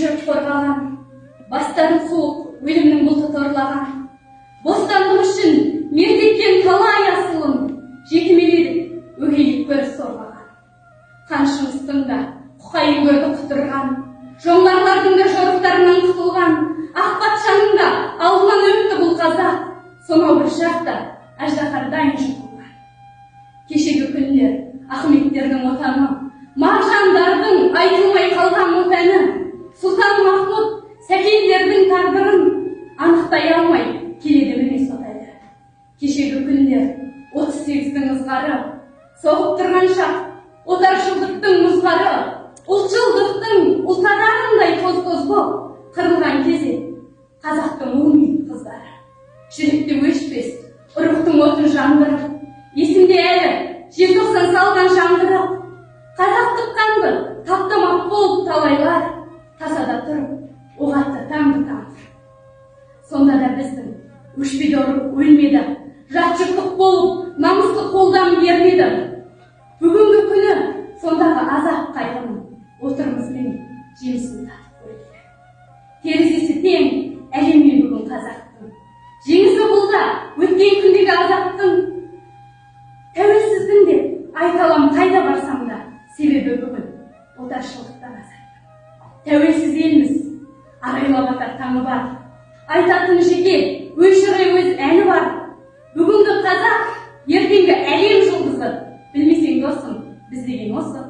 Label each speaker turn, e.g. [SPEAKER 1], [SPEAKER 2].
[SPEAKER 1] өшіріп қорғаған, бастарын суық өлімнің бұлты торлаған. Бостандық үшін мерт еткен талай асылын жетімеледік, өгейлік көріп сорғаған. Қаншымыздың да құқайын көрді құтырған, жоңғарлардың да жорықтарынан құтылған, ақ патшаның да алдынан өтті бұл қазақ, сонау бір жақта аждаһардан жұтылған. Кешегі күндер Ахметтердің отаны, Мағжандардың айтылмай қалған отаны, Сұлтан Махмұд Сәкендердің тағдырын анықтай алмай келеді міне сотайды. Кешегі күндер 38-дің ызғары, соғып тұрған шақ, отаршылдықтың мұзғары, ұлтшылдықтың ұлтадарындай тоз-тоз боп қырылған кезде қазақтың ұл мен қыздары. Жүректе өшпес ұрықтың отын жандырып, есімде әлі желтоқсан салған жаңғырып, қазақтық қанды таптамақ болып талайлар, тасада тұрып, оғатты таңды таңдырып. Сонда да біздің өшпеді ұрық өлмеді, жатжұрттық болып, намысты қолдан бермеді. Бүгінгі күні сондағы азап қайғының отырмызбен жемісін татып көреді. Терезесі тең әлеммен бүгін қазақтың, жеңісі бұлда өткен күндегі азаптың. Тәуелсіздің деп айталам қайда барсам да, себебі бүгін отаршылдықтан азаттым. Тәуелсіз елміз, арайлап атар таңы бар, айтатын жеке өшірей өз әні бар. Бүгінгі қазақ, ертеңгі әлем жұлдызы, білмесең досым, біз деген осы.